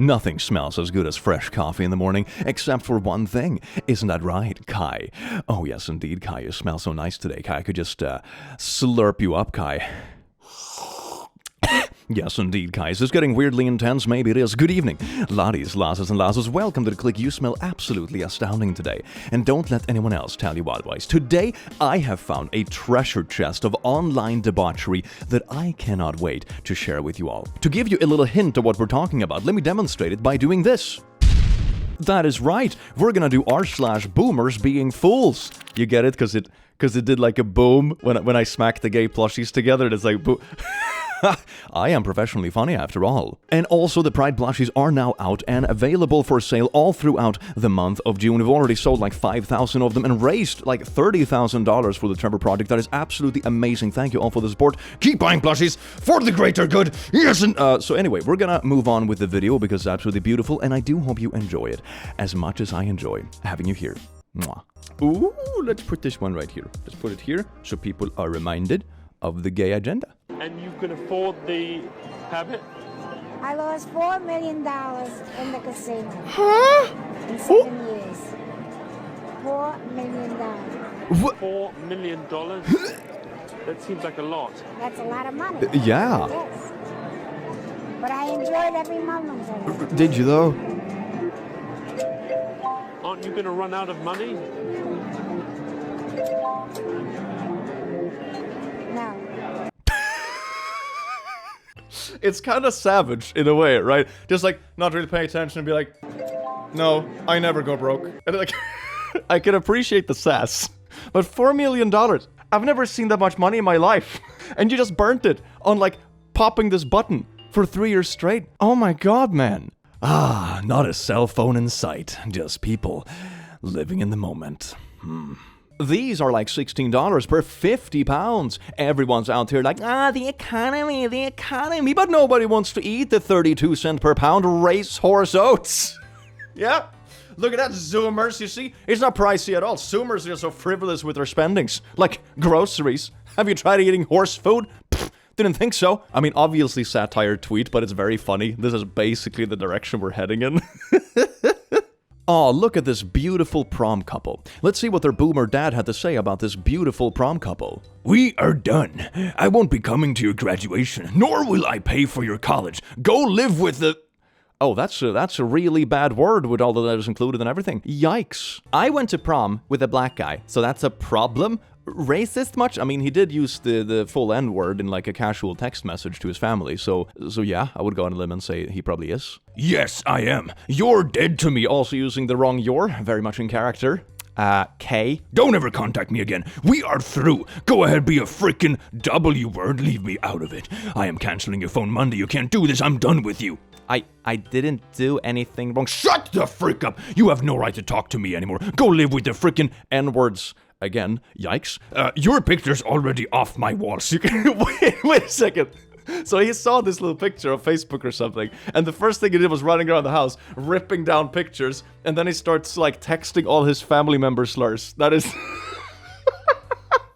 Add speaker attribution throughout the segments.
Speaker 1: Nothing smells as good as fresh coffee in the morning, except for one thing. Isn't that right, Kai? Oh yes, indeed, Kai. You smell so nice today, Kai. I could just slurp you up, Kai. Yes, indeed, Kai. Is this getting weirdly intense? Maybe it is. Good evening, laddies, lasses, and lasses. Welcome to the click. You smell absolutely astounding today. And don't let anyone else tell you otherwise. Today, I have found a treasure chest of online debauchery that I cannot wait to share with you all. To give you a little hint of what we're talking about, let me demonstrate it by doing this. That is right. We're gonna do r/BoomersBeingFools. You get it? Because it did like a boom when I smacked the gay plushies together. It's like boom. I am professionally funny after all. And also the Pride plushies are now out and available for sale all throughout the month of June. We've already sold like 5,000 of them and raised like $30,000 for the Trevor Project. That is absolutely amazing. Thank you all for the support. Keep buying plushies for the greater good. Yes. And, so anyway, we're gonna move on with the video because it's absolutely beautiful and I do hope you enjoy it as much as I enjoy having you here. Mwah. Ooh, let's put this one right here. Let's put it here so people are reminded of the gay agenda.
Speaker 2: And you can afford the habit?
Speaker 3: I lost $4 million in the casino.
Speaker 1: Huh?
Speaker 3: In 7 years. $4 million.
Speaker 2: $4 million? That seems like a lot.
Speaker 3: That's a lot of money.
Speaker 1: Yeah.
Speaker 3: Yes. But I enjoyed every moment of it.
Speaker 1: Did you though?
Speaker 2: Aren't you going to run out of money?
Speaker 3: No.
Speaker 1: It's kind of savage in a way, right? Just like not really pay attention and be like, no, I never go broke. And like, I can appreciate the sass, but $4 million. I've never seen that much money in my life. And you just burnt it on like popping this button for 3 years straight. Oh my God, man. Ah, not a cell phone in sight. Just people living in the moment. These are like $16 per 50 pounds. Everyone's out here like, the economy. But nobody wants to eat the 32 cent per pound racehorse oats. Yeah. Look at that, Zoomers, you see? It's not pricey at all. Zoomers are so frivolous with their spendings. Like groceries. Have you tried eating horse food? Pfft, didn't think so. I mean, obviously satire tweet, but it's very funny. This is basically the direction we're heading in. Oh, look at this beautiful prom couple. Let's see what their boomer dad had to say about this beautiful prom couple. We are done. I won't be coming to your graduation, nor will I pay for your college. Go live with the... Oh, that's a really bad word with all the letters included and everything. Yikes. I went to prom with a black guy, so that's a problem? Racist much? I mean, he did use the full N-word in like a casual text message to his family, so yeah, I would go on a limb and say he probably is. Yes, I am. You're dead to me. Also using the wrong you're, very much in character. K. Don't ever contact me again. We are through. Go ahead, be a frickin' W word. Leave me out of it. I am canceling your phone Monday. You can't do this. I'm done with you. I didn't do anything wrong. Shut the frick up. You have no right to talk to me anymore. Go live with the frickin' N-words. Again, yikes. Your picture's already off my walls. You can wait a second. So he saw this little picture on Facebook or something, and the first thing he did was running around the house, ripping down pictures, and then he starts like texting all his family member slurs. That is...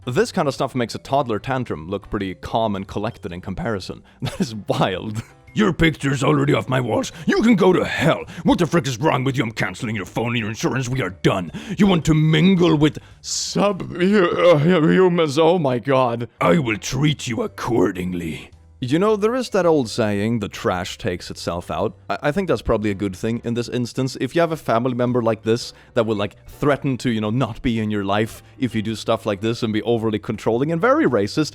Speaker 1: This kind of stuff makes a toddler tantrum look pretty calm and collected in comparison. That is wild. Your picture's already off my walls. You can go to hell. What the frick is wrong with you? I'm canceling your phone and your insurance. We are done. You want to mingle with humans? Oh my God. I will treat you accordingly. You know, there is that old saying, the trash takes itself out. I think that's probably a good thing in this instance. If you have a family member like this that will like threaten to, not be in your life if you do stuff like this and be overly controlling and very racist,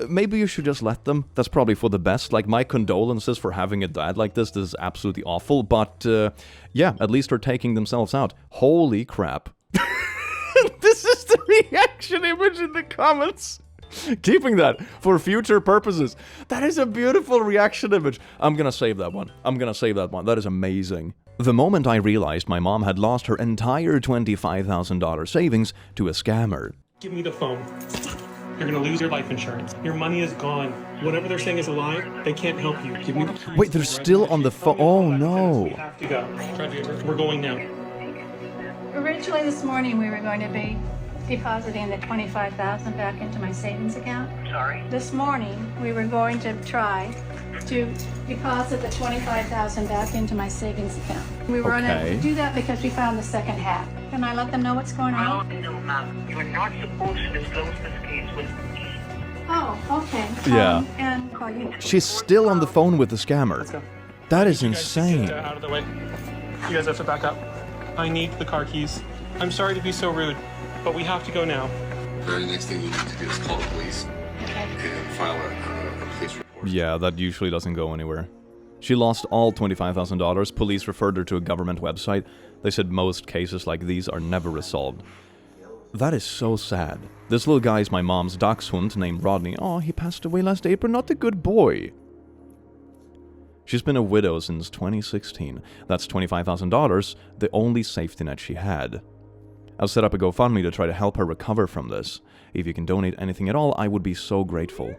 Speaker 1: maybe you should just let them. That's probably for the best. Like, my condolences for having a dad like this. This is absolutely awful. But, yeah, at least they're taking themselves out. Holy crap. This is the reaction image in the comments. Keeping that for future purposes. That is a beautiful reaction image. I'm gonna save that one. That is amazing. The moment I realized my mom had lost her entire $25,000 savings to a scammer.
Speaker 4: Give me the phone. You're gonna lose your life insurance. Your money is gone. Whatever they're saying is a lie. They can't help you. Give me the keys.
Speaker 1: Wait, they're still on the phone. Oh no.
Speaker 4: We have to go. We're going now.
Speaker 5: Originally this morning we were going to be depositing the $25,000 back into my savings account.
Speaker 6: Sorry?
Speaker 5: This morning, we were going to try to deposit the $25,000 back into my savings account. We were unable to do that because we found the second hack. Can I let them know what's going on?
Speaker 6: No, ma'am. You are not supposed to disclose this case with me.
Speaker 5: Oh, okay.
Speaker 1: Yeah.
Speaker 5: And call you.
Speaker 1: She's still on the phone with the scammer.
Speaker 4: Let's go.
Speaker 1: That is
Speaker 4: You guys
Speaker 1: insane.
Speaker 4: get, out of the way. You guys have to back up. I need the car keys. I'm sorry to be so rude, but we have to go now.
Speaker 7: The very next thing you need to do is call the police and file a police report.
Speaker 1: Yeah, that usually doesn't go anywhere. She lost all $25,000. Police referred her to a government website. They said most cases like these are never resolved. That is so sad. This little guy is my mom's dachshund named Rodney. Oh, he passed away last April, not a good boy. She's been a widow since 2016. That's $25,000, the only safety net she had. I'll set up a GoFundMe to try to help her recover from this. If you can donate anything at all, I would be so grateful.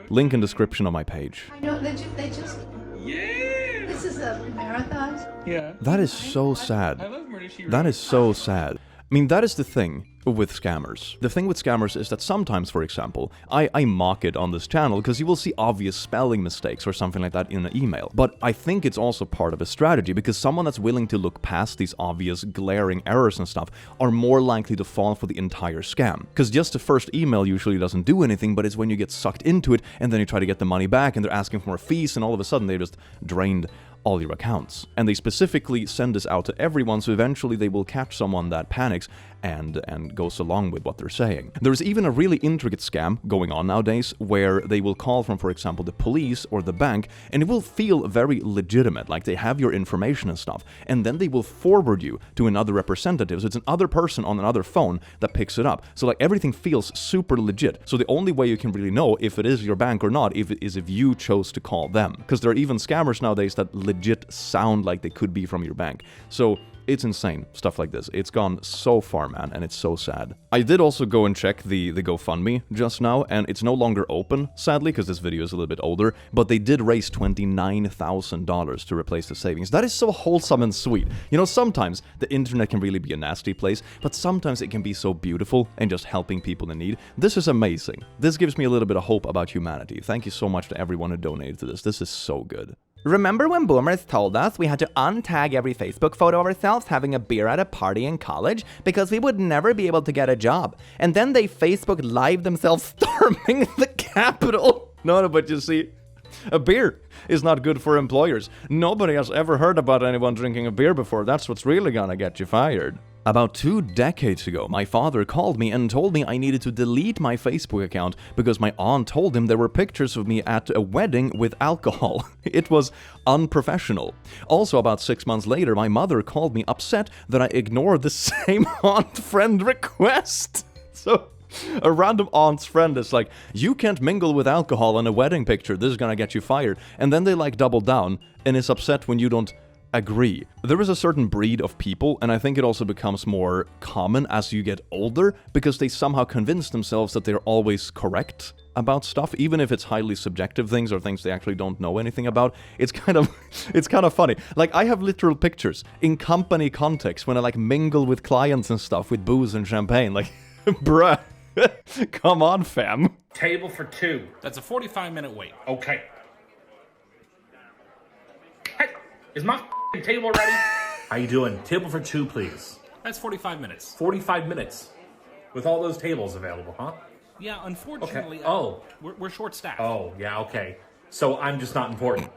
Speaker 1: Link in description on my page.
Speaker 5: I know, they just... Yeah! This is a marathon?
Speaker 4: Yeah.
Speaker 1: That is so sad.
Speaker 4: I love Murder, She Wrote.
Speaker 1: That is so sad. I mean, that is the thing with scammers. The thing with scammers is that sometimes, for example, I mock it on this channel because you will see obvious spelling mistakes or something like that in an email. But I think it's also part of a strategy because someone that's willing to look past these obvious glaring errors and stuff are more likely to fall for the entire scam. Because just the first email usually doesn't do anything, but it's when you get sucked into it and then you try to get the money back and they're asking for more fees and all of a sudden they just drained all your accounts. And they specifically send this out to everyone, so eventually they will catch someone that panics and goes along with what they're saying. There's even a really intricate scam going on nowadays where they will call from, for example, the police or the bank, and it will feel very legitimate, like they have your information and stuff, and then they will forward you to another representative, so it's another person on another phone that picks it up. So like everything feels super legit. So the only way you can really know if it is your bank or not is if you chose to call them. Because there are even scammers nowadays that legit sound like they could be from your bank. So it's insane, stuff like this. It's gone so far, man, and it's so sad. I did also go and check the GoFundMe just now, and it's no longer open, sadly, because this video is a little bit older, but they did raise $29,000 to replace the savings. That is so wholesome and sweet. You know, sometimes the internet can really be a nasty place, but sometimes it can be so beautiful and just helping people in need. This is amazing. This gives me a little bit of hope about humanity. Thank you so much to everyone who donated to this. This is so good.
Speaker 8: Remember when boomers told us we had to untag every Facebook photo of ourselves having a beer at a party in college because we would never be able to get a job? And then they Facebook Live themselves storming the Capitol.
Speaker 1: No, but you see, a beer is not good for employers. Nobody has ever heard about anyone drinking a beer before. That's what's really gonna get you fired. About 2 decades ago, my father called me and told me I needed to delete my Facebook account because my aunt told him there were pictures of me at a wedding with alcohol. It was unprofessional. Also, about 6 months later, my mother called me upset that I ignored the same aunt friend request. So, a random aunt's friend is like, you can't mingle with alcohol in a wedding picture, this is gonna get you fired. And then they like double down and is upset when you don't agree. There is a certain breed of people, and I think it also becomes more common as you get older, because they somehow convince themselves that they're always correct about stuff, even if it's highly subjective things or things they actually don't know anything about. It's kind of funny. Like, I have literal pictures in company context when I like mingle with clients and stuff with booze and champagne. Like, bruh, come on, fam.
Speaker 9: Table for 2.
Speaker 10: That's a 45-minute wait.
Speaker 9: Okay. Hey, is my table ready?
Speaker 10: How you doing? Table for 2, please. That's 45 minutes.
Speaker 9: 45 minutes. With all those tables available, huh?
Speaker 10: Yeah, unfortunately,
Speaker 9: okay.
Speaker 10: We're short-staffed.
Speaker 9: Oh, yeah, okay. So I'm just not important.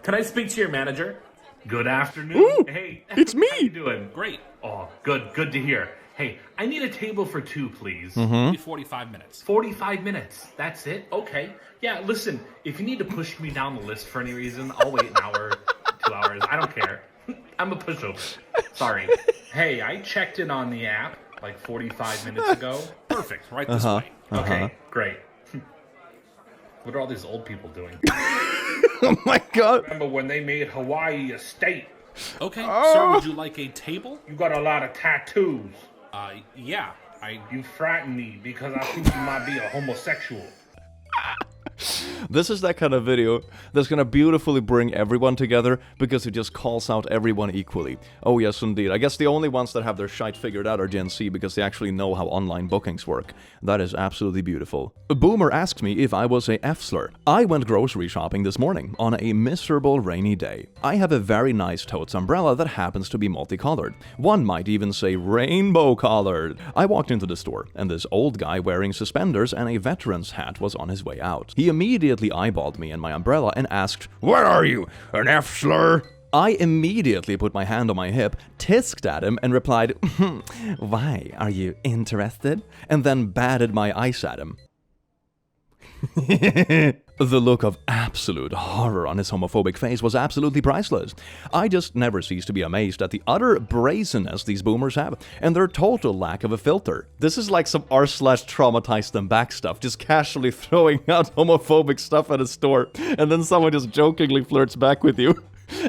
Speaker 9: Can I speak to your manager? Good afternoon.
Speaker 1: Ooh,
Speaker 9: hey,
Speaker 1: it's me.
Speaker 9: How you doing?
Speaker 10: Great.
Speaker 9: Oh, good to hear. Hey, I need a table for 2, please.
Speaker 10: Maybe 45 minutes.
Speaker 9: 45 minutes. That's it? Okay. Yeah, listen, if you need to push me down the list for any reason, I'll wait an hour, 2 hours. I don't care. I'm a pushover. Sorry. Hey, I checked in on the app like 45 minutes ago.
Speaker 10: Perfect. Right this way.
Speaker 9: Okay, great. What are all these old people doing?
Speaker 1: Oh my god.
Speaker 9: Remember when they made Hawaii a state?
Speaker 10: Okay, sir, would you like a table?
Speaker 9: You got a lot of tattoos.
Speaker 10: Yeah,
Speaker 9: You frighten me because I think you might be a homosexual.
Speaker 1: This is that kind of video that's gonna beautifully bring everyone together because it just calls out everyone equally. Oh yes, indeed. I guess the only ones that have their shite figured out are Gen Z because they actually know how online bookings work. That is absolutely beautiful. A boomer asked me if I was a F-slur. I went grocery shopping this morning on a miserable rainy day. I have a very nice totes umbrella that happens to be multicolored. One might even say rainbow colored. I walked into the store and this old guy wearing suspenders and a veteran's hat was on his way out. He immediately eyeballed me and my umbrella and asked, "What are you, an F-slur?" I immediately put my hand on my hip, tisked at him, and replied, "Why, are you interested?" and then batted my ice at him. The look of absolute horror on his homophobic face was absolutely priceless. I just never cease to be amazed at the utter brazenness these boomers have, and their total lack of a filter. This is like some r/traumatized them back stuff, just casually throwing out homophobic stuff at a store, and then someone just jokingly flirts back with you.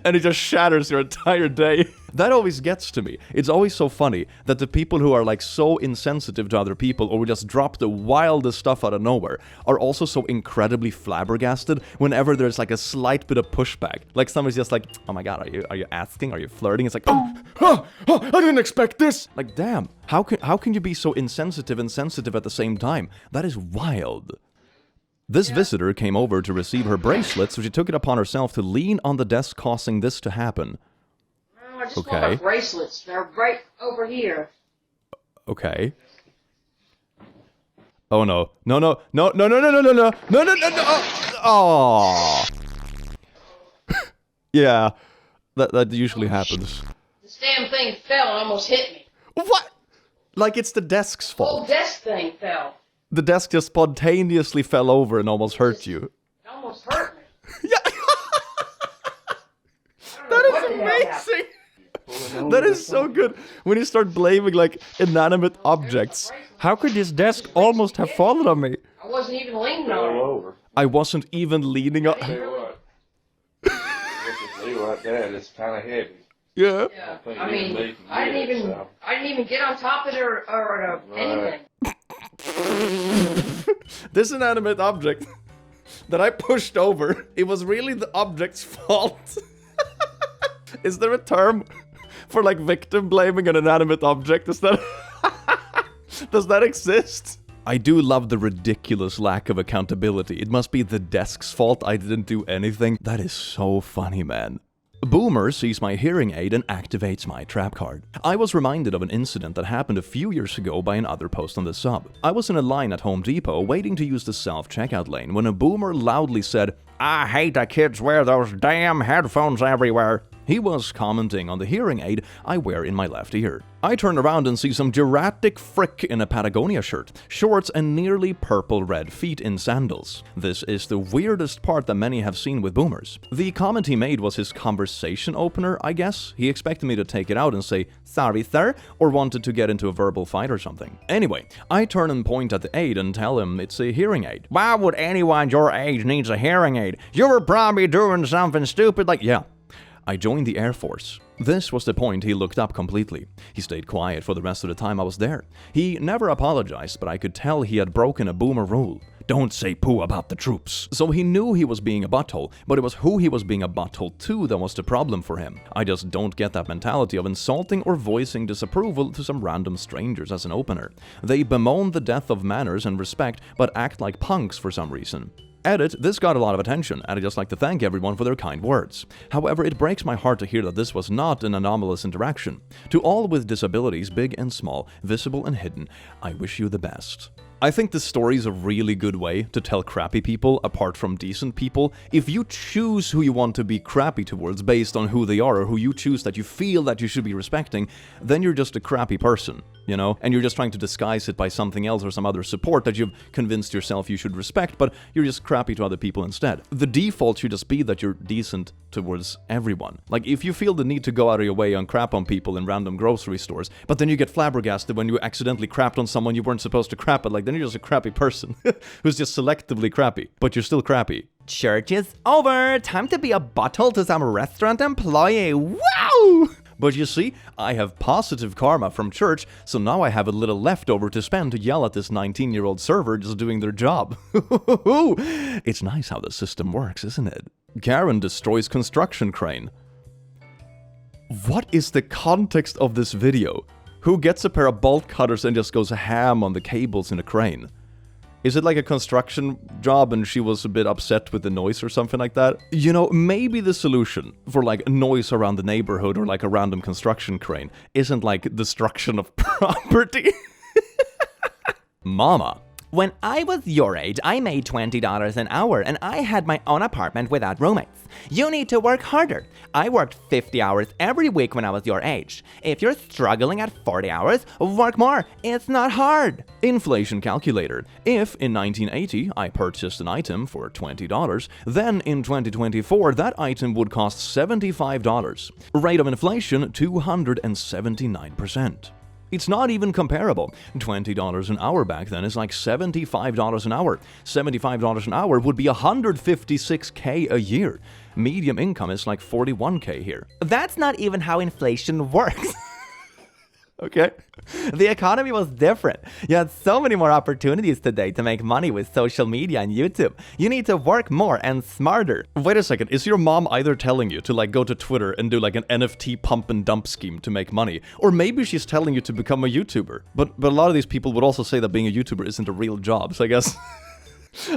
Speaker 1: And it just shatters your entire day. That always gets to me. It's always so funny that the people who are like so insensitive to other people or just drop the wildest stuff out of nowhere are also so incredibly flabbergasted whenever there's like a slight bit of pushback. Like somebody's just like, "Oh my god, are you asking? Are you flirting?" It's like, I didn't expect this. Like, damn, how can you be so insensitive and sensitive at the same time? That is wild. This visitor came over to receive her bracelet, so she took it upon herself to lean on the desk, causing this to happen.
Speaker 11: I just want my bracelets. They're right over here.
Speaker 1: Okay. Oh no. No. Oh. Yeah. That usually happens.
Speaker 11: This damn thing fell and almost hit me.
Speaker 1: What? Like it's the desk's fault.
Speaker 11: The whole desk thing fell.
Speaker 1: The desk just spontaneously fell over and almost hurt you.
Speaker 11: It almost hurt me.
Speaker 1: Yeah. That is amazing. That is so good. When you start blaming like inanimate objects. How could this desk almost have fallen on me?
Speaker 11: I wasn't even leaning on it.
Speaker 1: I wasn't even leaning on.
Speaker 12: Tell you what. This is like that. It's kind of heavy.
Speaker 1: Yeah.
Speaker 11: I mean, I didn't even get on top of it or anything.
Speaker 1: This inanimate object that I pushed over, it was really the object's fault. Is there a term for like victim blaming an inanimate object? Does that exist? I do love the ridiculous lack of accountability. It must be the desk's fault I didn't do anything. That is so funny, man. Boomer sees my hearing aid and activates my trap card. I was reminded of an incident that happened a few years ago by another post on the sub. I was in a line at Home Depot waiting to use the self-checkout lane when a boomer loudly said, "I hate that kids wear those damn headphones everywhere." He was commenting on the hearing aid I wear in my left ear. I turn around and see some geratic frick in a Patagonia shirt, shorts and nearly purple-red feet in sandals. This is the weirdest part that many have seen with boomers. The comment he made was his conversation opener, I guess. He expected me to take it out and say, "Sorry, sir," or wanted to get into a verbal fight or something. Anyway, I turn and point at the aid and tell him it's a hearing aid. "Why would anyone your age needs a hearing aid? You were probably doing something stupid like..." Yeah. I joined the Air Force. This was the point he looked up completely. He stayed quiet for the rest of the time I was there. He never apologized, but I could tell he had broken a boomer rule. Don't say poo about the troops. So he knew he was being a butthole, but it was who he was being a butthole to that was the problem for him. I just don't get that mentality of insulting or voicing disapproval to some random strangers as an opener. They bemoan the death of manners and respect, but act like punks for some reason. Edit, this got a lot of attention, and I'd just like to thank everyone for their kind words. However, it breaks my heart to hear that this was not an anomalous interaction. To all with disabilities, big and small, visible and hidden, I wish you the best. I think this story is a really good way to tell crappy people apart from decent people. If you choose who you want to be crappy towards based on who they are or who you choose that you feel that you should be respecting, then you're just a crappy person, you know? And you're just trying to disguise it by something else or some other support that you've convinced yourself you should respect, but you're just crappy to other people instead. The default should just be that you're decent towards everyone. Like, if you feel the need to go out of your way and crap on people in random grocery stores, but then you get flabbergasted when you accidentally crapped on someone you weren't supposed to crap at, like, then you're just a crappy person who's just selectively crappy, but you're still crappy. Church is over. Time to be a butthole to some restaurant employee. Wow! But you see, I have positive karma from church, so now I have a little leftover to spend to yell at this 19-year-old server just doing their job. It's nice how the system works, isn't it? Karen destroys construction crane. What is the context of this video? Who gets a pair of bolt cutters and just goes ham on the cables in a crane? Is it like a construction job and she was a bit upset with the noise or something like that? You know, maybe the solution for like noise around the neighborhood or like a random construction crane isn't like destruction of property. Mama.
Speaker 8: When I was your age, I made $20 an hour and I had my own apartment without roommates. You need to work harder. I worked 50 hours every week when I was your age. If you're struggling at 40 hours, work more. It's not hard.
Speaker 1: Inflation calculator. If in 1980 I purchased an item for $20, then in 2024 that item would cost $75. Rate of inflation 279%. It's not even comparable. $20 an hour back then is like $75 an hour. $75 an hour would be $156K a year. Medium income is like $41K here.
Speaker 8: That's not even how inflation works.
Speaker 1: Okay.
Speaker 8: The economy was different. You had so many more opportunities today to make money with social media and YouTube. You need to work more and smarter.
Speaker 1: Wait a second, is your mom either telling you to like go to Twitter and do like an NFT pump and dump scheme to make money? Or maybe she's telling you to become a YouTuber. But a lot of these people would also say that being a YouTuber isn't a real job, so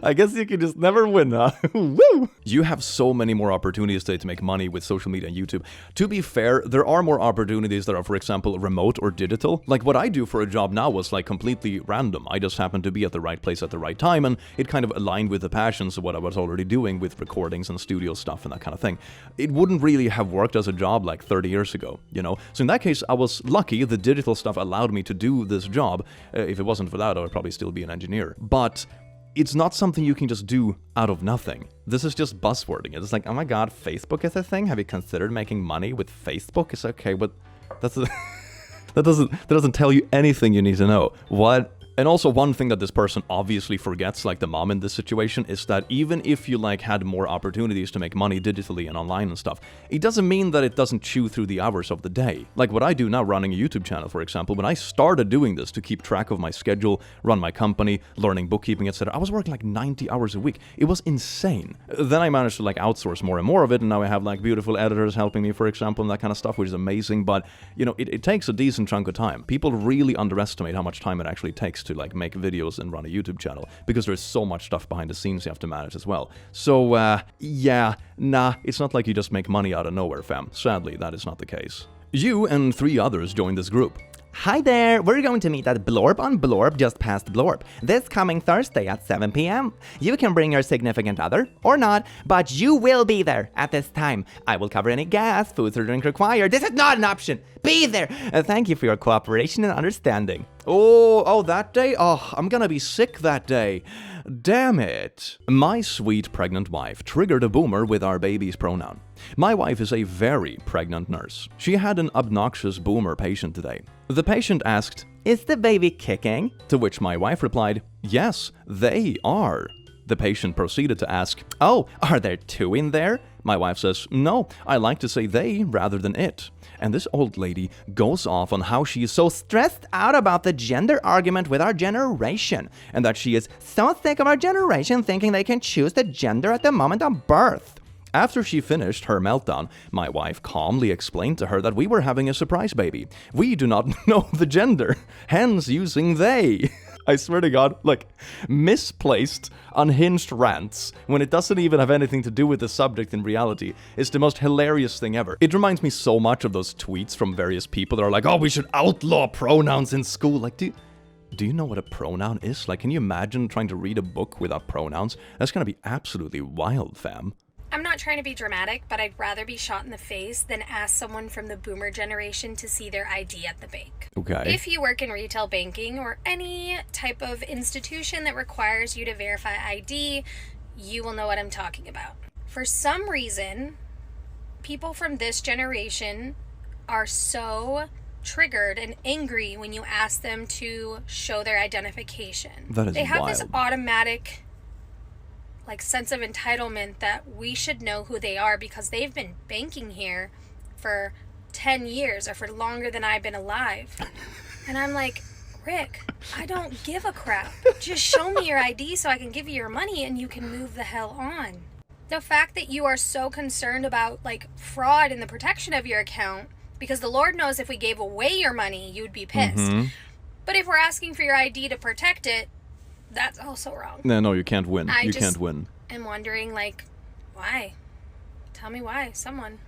Speaker 1: I guess you can just never win, huh? Woo! You have so many more opportunities today to make money with social media and YouTube. To be fair, there are more opportunities that are, for example, remote or digital. Like what I do for a job now was like completely random. I just happened to be at the right place at the right time, and it kind of aligned with the passions of what I was already doing with recordings and studio stuff and that kind of thing. It wouldn't really have worked as a job like 30 years ago, you know? So in that case, I was lucky the digital stuff allowed me to do this job. If it wasn't for that, I would probably still be an engineer. But it's not something you can just do out of nothing. This is just buzzwording. It's like, oh my god, Facebook is a thing? Have you considered making money with Facebook? It's okay, but that doesn't tell you anything you need to know. What? And also one thing that this person obviously forgets, like the mom in this situation, is that even if you like had more opportunities to make money digitally and online and stuff, it doesn't mean that it doesn't chew through the hours of the day. Like what I do now running a YouTube channel, for example, when I started doing this to keep track of my schedule, run my company, learning bookkeeping, etc., I was working like 90 hours a week. It was insane. Then I managed to like outsource more and more of it, and now I have like beautiful editors helping me, for example, and that kind of stuff, which is amazing, but you know, it takes a decent chunk of time. People really underestimate how much time it actually takes to like make videos and run a YouTube channel, because there's so much stuff behind the scenes you have to manage as well. So yeah, nah, it's not like you just make money out of nowhere, fam. Sadly, that is not the case. You and 3 others joined this group.
Speaker 8: Hi there, we're going to meet at Blorb on Blorb just past Blorb, this coming Thursday at 7 p.m. You can bring your significant other, or not, but you will be there at this time. I will cover any gas, foods or drink required. This is not an option. Be there. Thank you for your cooperation and understanding.
Speaker 1: Oh, that day? Oh, I'm gonna be sick that day. Damn it. My sweet pregnant wife triggered a boomer with our baby's pronoun. My wife is a very pregnant nurse. She had an obnoxious boomer patient today. The patient asked,
Speaker 8: "Is the baby kicking?"
Speaker 1: To which my wife replied, "Yes, they are." The patient proceeded to ask,
Speaker 8: "Oh, are there 2 in there?"
Speaker 1: My wife says, "No, I like to say they rather than it." And this old lady goes off on how she is so
Speaker 8: stressed out about the gender argument with our generation, and that she is so sick of our generation thinking they can choose the gender at the moment of birth.
Speaker 1: After she finished her meltdown, my wife calmly explained to her that we were having a surprise baby. We do not know the gender, hence using they. I swear to God, like, misplaced, unhinged rants, when it doesn't even have anything to do with the subject in reality, is the most hilarious thing ever. It reminds me so much of those tweets from various people that are like, oh, we should outlaw pronouns in school. Like, do you know what a pronoun is? Like, can you imagine trying to read a book without pronouns? That's gonna be absolutely wild, fam.
Speaker 13: I'm not trying to be dramatic, but I'd rather be shot in the face than ask someone from the boomer generation to see their ID at the bank.
Speaker 1: Okay.
Speaker 13: If you work in retail banking or any type of institution that requires you to verify ID, you will know what I'm talking about. For some reason, people from this generation are so triggered and angry when you ask them to show their identification.
Speaker 1: That is
Speaker 13: They have
Speaker 1: wild.
Speaker 13: this automatic sense of entitlement that we should know who they are because they've been banking here for 10 years or for longer than I've been alive. And I'm like, Rick, I don't give a crap. Just show me your ID so I can give you your money and you can move the hell on. The fact that you are so concerned about, like, fraud in the protection of your account, because the Lord knows if we gave away your money, you'd be pissed. But if we're asking for your ID to protect it, that's also wrong.
Speaker 1: No, you can't win. You can't win.
Speaker 13: I'm wondering, like, why? Tell me why, someone.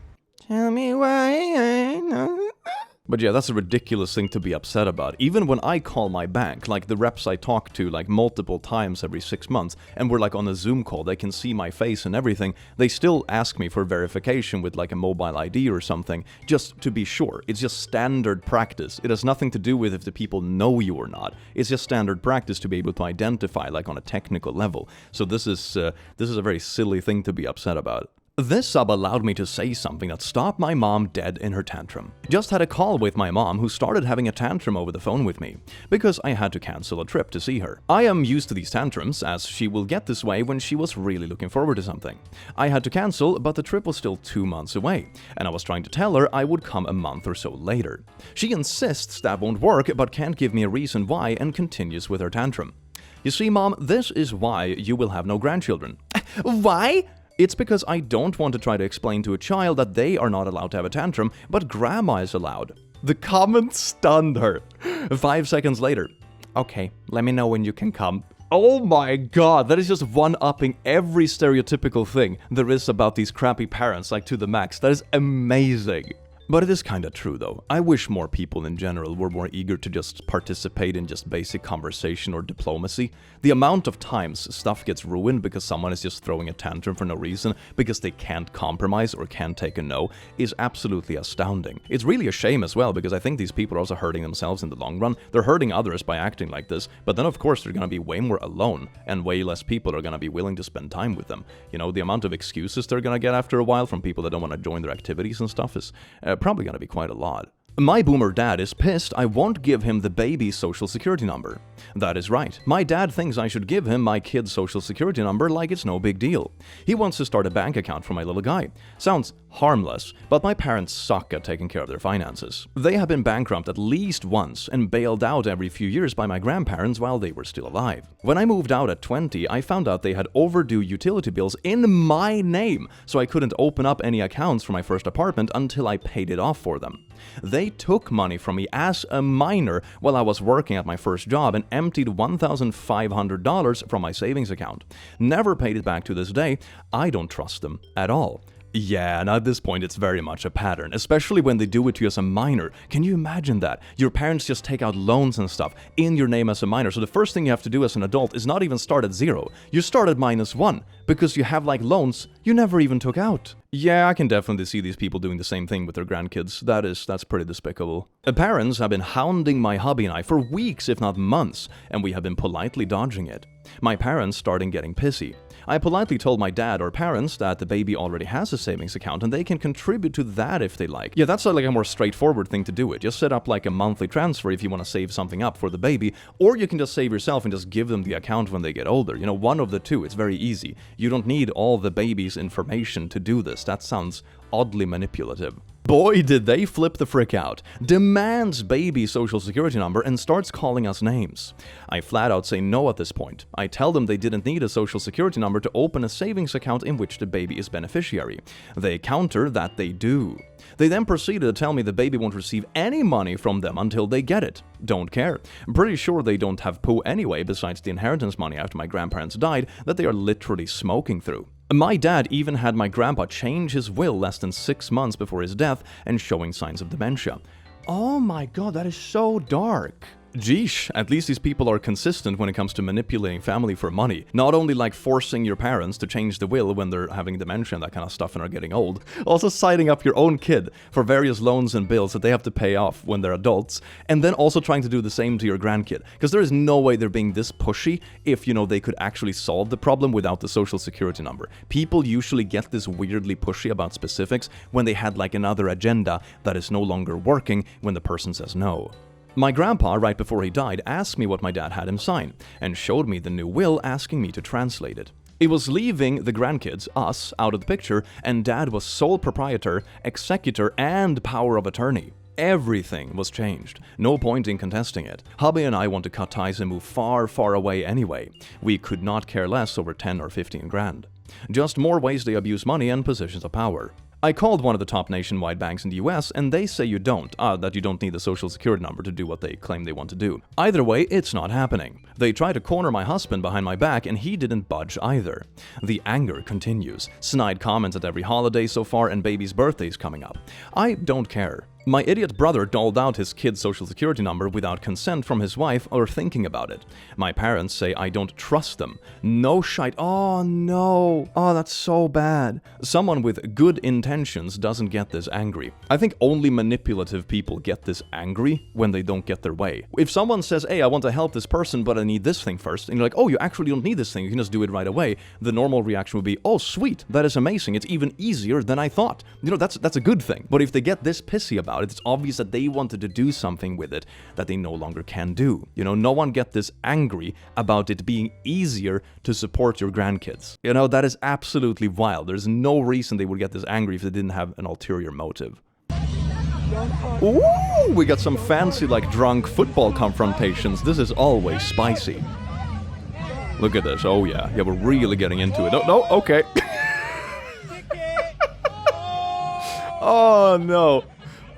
Speaker 8: Tell me why I know.
Speaker 1: But yeah, that's a ridiculous thing to be upset about. Even when I call my bank, like the reps I talk to like multiple times every 6 months, and we're like on a Zoom call, they can see my face and everything, they still ask me for verification with like a mobile ID or something, just to be sure. It's just standard practice. It has nothing to do with if the people know you or not. It's just standard practice to be able to identify like on a technical level. So this is a very silly thing to be upset about. This sub allowed me to say something that stopped my mom dead in her tantrum. Just had a call with my mom who started having a tantrum over the phone with me, because I had to cancel a trip to see her. I am used to these tantrums, as she will get this way when she was really looking forward to something. I had to cancel, but the trip was still 2 months away, and I was trying to tell her I would come a month or so later. She insists that won't work, but can't give me a reason why and continues with her tantrum. You see, Mom, this is why you will have no grandchildren. Why? It's because I don't want to try to explain to a child that they are not allowed to have a tantrum, but grandma is allowed. The comment stunned her. 5 seconds later. Okay, let me know when you can come. Oh my god, that is just one-upping every stereotypical thing there is about these crappy parents, like to the max. That is amazing. But it is kinda true though. I wish more people in general were more eager to just participate in just basic conversation or diplomacy. The amount of times stuff gets ruined because someone is just throwing a tantrum for no reason, because they can't compromise or can't take a no, is absolutely astounding. It's really a shame as well, because I think these people are also hurting themselves in the long run. They're hurting others by acting like this, but then of course they're gonna be way more alone, and way less people are gonna be willing to spend time with them. You know, the amount of excuses they're gonna get after a while from people that don't want to join their activities and stuff is probably going to be quite a lot. My boomer dad is pissed I won't give him the baby's social security number. That is right. My dad thinks I should give him my kid's social security number like it's no big deal. He wants to start a bank account for my little guy. Sounds harmless, but my parents suck at taking care of their finances. They have been bankrupt at least once and bailed out every few years by my grandparents while they were still alive. When I moved out at 20, I found out they had overdue utility bills in my name, so I couldn't open up any accounts for my first apartment until I paid it off for them. They took money from me as a minor while I was working at my first job and emptied $1,500 from my savings account. Never paid it back to this day. I don't trust them at all. Yeah, and at this point it's very much a pattern, especially when they do it to you as a minor. Can you imagine that? Your parents just take out loans and stuff in your name as a minor, so the first thing you have to do as an adult is not even start at 0. You start at -1, because you have like loans you never even took out. Yeah, I can definitely see these people doing the same thing with their grandkids. That's pretty despicable. Parents have been hounding my hubby and I for weeks, if not months, and we have been politely dodging it. My parents started getting pissy. I politely told my dad or parents that the baby already has a savings account and they can contribute to that if they like. Yeah, that's like a more straightforward thing to do it. Just set up like a monthly transfer if you want to save something up for the baby, or you can just save yourself and just give them the account when they get older. You know, one of the two. It's very easy. You don't need all the baby's information to do this. That sounds oddly manipulative. Boy, did they flip the frick out. Demands baby social security number and starts calling us names. I flat out say no at this point. I tell them they didn't need a social security number to open a savings account in which the baby is beneficiary. They counter that they do. They then proceeded to tell me the baby won't receive any money from them until they get it. Don't care. I'm pretty sure they don't have poo anyway, besides the inheritance money after my grandparents died that they are literally smoking through. My dad even had my grandpa change his will less than 6 months before his death and showing signs of dementia. Oh my god, that is so dark. Geesh, at least these people are consistent when it comes to manipulating family for money. Not only like forcing your parents to change the will when they're having dementia and that kind of stuff and are getting old, also signing up your own kid for various loans and bills that they have to pay off when they're adults, and then also trying to do the same to your grandkid. Because there is no way they're being this pushy if, you know, they could actually solve the problem without the social security number. People usually get this weirdly pushy about specifics when they had like another agenda that is no longer working when the person says no. My grandpa, right before he died, asked me what my dad had him sign, and showed me the new will asking me to translate it. It was leaving the grandkids, us, out of the picture, and Dad was sole proprietor, executor, and power of attorney. Everything was changed. No point in contesting it. Hubby and I want to cut ties and move far, far away anyway. We could not care less over 10 or 15 grand. Just more ways they abuse money and positions of power. I called one of the top nationwide banks in the US, and they say you don't, that you don't need a social security number to do what they claim they want to do. Either way, it's not happening. They tried to corner my husband behind my back, and he didn't budge either. The anger continues. Snide comments at every holiday so far, and baby's birthday's coming up. I don't care. My idiot brother doled out his kid's social security number without consent from his wife or thinking about it. My parents say I don't trust them. No shite. Oh no. Oh, that's so bad. Someone with good intentions doesn't get this angry. I think only manipulative people get this angry when they don't get their way. If someone says, hey, I want to help this person, but I need this thing first, and you're like, oh, you actually don't need this thing, you can just do it right away, the normal reaction would be, oh, sweet, that is amazing, it's even easier than I thought. You know, that's a good thing. But if they get this pissy about it, it's obvious that they wanted to do something with it that they no longer can do. You know, no one get this angry about it being easier to support your grandkids. You know, that is absolutely wild. There's no reason they would get this angry if they didn't have an ulterior motive. Ooh, we got some fancy, like, drunk football confrontations. This is always spicy. Look at this. Oh, yeah. Yeah, we're really getting into it. No, okay. Oh, no.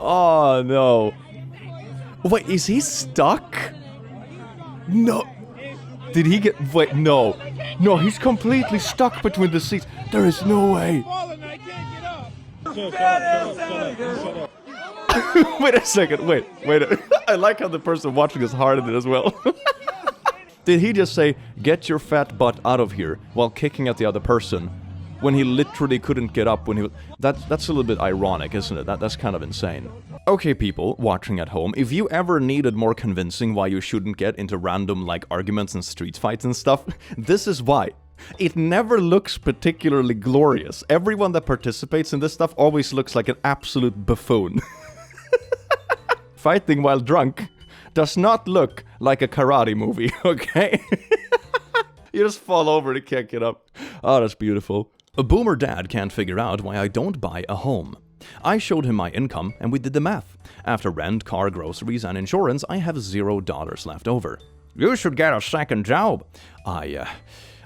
Speaker 1: Oh, no. Wait, is he stuck? No. Did he get... Wait, no. No, he's completely stuck between the seats. There is no way. Wait a second. Wait. I like how the person watching is hard at it as well. Did he just say, get your fat butt out of here, while kicking at the other person, when he literally couldn't get up when he was... That's a little bit ironic, isn't it? That's kind of insane. Okay, people watching at home, if you ever needed more convincing why you shouldn't get into random, like, arguments and street fights and stuff, this is why. It never looks particularly glorious. Everyone that participates in this stuff always looks like an absolute buffoon. Fighting while drunk does not look like a karate movie, okay? You just fall over and can't get up. Oh, that's beautiful. A boomer dad can't figure out why I don't buy a home. I showed him my income, and we did the math. After rent, car, groceries, and insurance, I have $0 left over. You should get a second job. I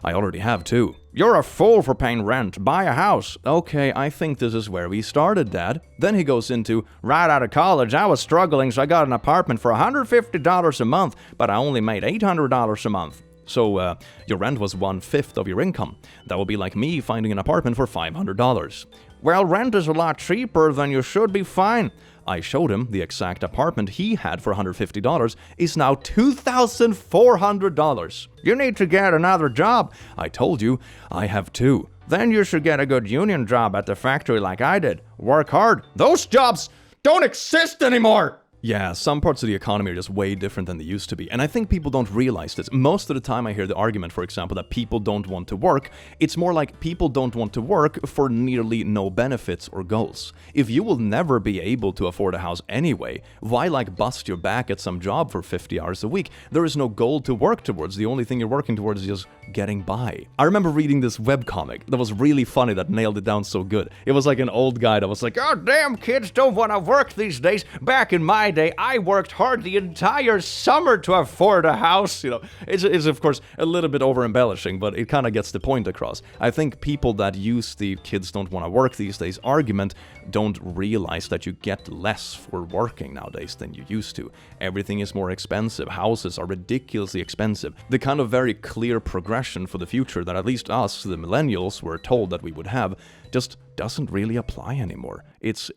Speaker 1: already have two. You're a fool for paying rent. Buy a house. Okay, I think this is where we started, Dad. Then he goes into, right out of college, I was struggling, so I got an apartment for $150 a month, but I only made $800 a month. So, your rent was 1/5 of your income. That would be like me finding an apartment for $500. Well, rent is a lot cheaper, then you should be fine. I showed him the exact apartment he had for $150 is now $2,400. You need to get another job. I told you, I have two. Then you should get a good union job at the factory like I did. Work hard. Those jobs don't exist anymore. Yeah, some parts of the economy are just way different than they used to be, and I think people don't realize this. Most of the time I hear the argument, for example, that people don't want to work, it's more like people don't want to work for nearly no benefits or goals. If you will never be able to afford a house anyway, why like bust your back at some job for 50 hours a week? There is no goal to work towards. The only thing you're working towards is just getting by. I remember reading this webcomic that was really funny that nailed it down so good. It was like an old guy that was like, oh damn, kids don't want to work these days. Back in my day, I worked hard the entire summer to afford a house. You know, it's of course a little bit over embellishing, but it kind of gets the point across. I think people that use the kids don't want to work these days argument don't realize that you get less for working nowadays than you used to. Everything is more expensive. Houses are ridiculously expensive. The kind of very clear progression for the future that at least us, the millennials, were told that we would have just doesn't really apply anymore.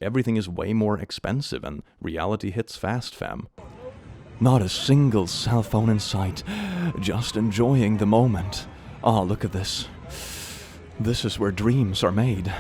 Speaker 1: Everything is way more expensive and reality hits fast, fam. Not a single cell phone in sight, just enjoying the moment. Oh, look at this. This is where dreams are made.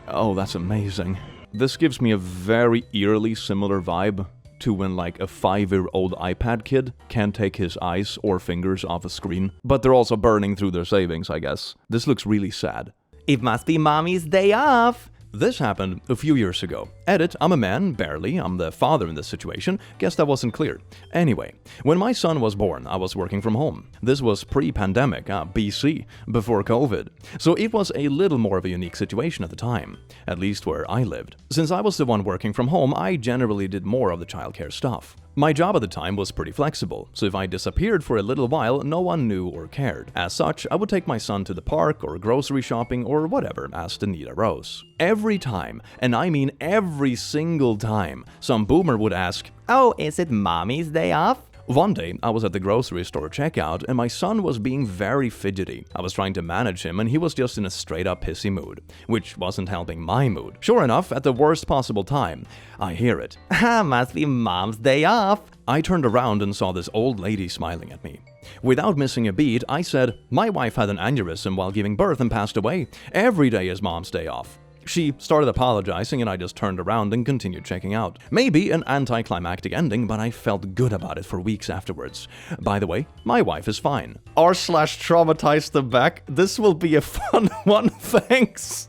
Speaker 1: Oh, that's amazing. This gives me a very eerily similar vibe to when like a 5-year-old iPad kid can't take his eyes or fingers off a screen, but they're also burning through their savings, I guess. This looks really sad. It must be mommy's day off. This happened a few years ago. Edit, I'm a man, barely, I'm the father in this situation, guess that wasn't clear. Anyway, when my son was born, I was working from home. This was pre-pandemic, BC, before COVID. So it was a little more of a unique situation at the time, at least where I lived. Since I was the one working from home, I generally did more of the childcare stuff. My job at the time was pretty flexible, so if I disappeared for a little while, no one knew or cared. As such, I would take my son to the park or grocery shopping or whatever as the need arose. Every time, and I mean every single time, some boomer would ask,
Speaker 8: "Oh, is it mommy's day off?"
Speaker 1: One day, I was at the grocery store checkout and my son was being very fidgety. I was trying to manage him and he was just in a straight up pissy mood, which wasn't helping my mood. Sure enough, at the worst possible time, I hear it.
Speaker 8: Must be mom's day off.
Speaker 1: I turned around and saw this old lady smiling at me. Without missing a beat, I said, "My wife had an aneurysm while giving birth and passed away. Every day is mom's day off." She started apologizing and I just turned around and continued checking out. Maybe an anticlimactic ending, but I felt good about it for weeks afterwards. By the way, my wife is fine. r/traumatized them back. This will be a fun one, thanks.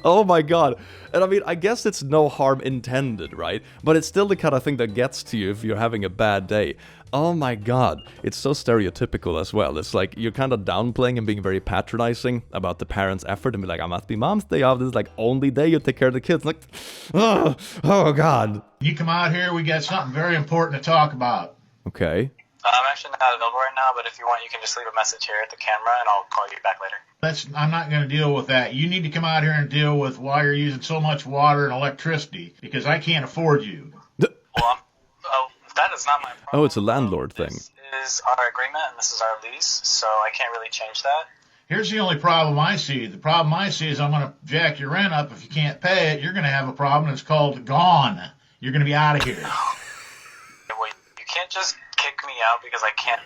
Speaker 1: Oh my god. And I mean, I guess it's no harm intended, right? But it's still the kind of thing that gets to you if you're having a bad day. Oh my god, it's so stereotypical as well. It's like you're kind of downplaying and being very patronizing about the parents' effort and be like, "I must be mom's day off. This is like only day you take care of the kids." Like, oh god.
Speaker 14: You come out here, we got something very important to talk about.
Speaker 1: Okay.
Speaker 15: I'm actually not available right now, but if you want, you can just leave a message here at the camera and I'll call you back later.
Speaker 14: I'm not going to deal with that. You need to come out here and deal with why you're using so much water and electricity, because I can't afford you.
Speaker 15: Well, that is not my problem.
Speaker 1: Oh, it's a landlord thing.
Speaker 15: This is our agreement and this is our lease, so I can't really change that.
Speaker 14: Here's the only problem I see. The problem I see is I'm going to jack your rent up. If you can't pay it, you're going to have a problem. It's called gone. You're going to be out of here.
Speaker 15: Well, you can't just kick me out because I can't,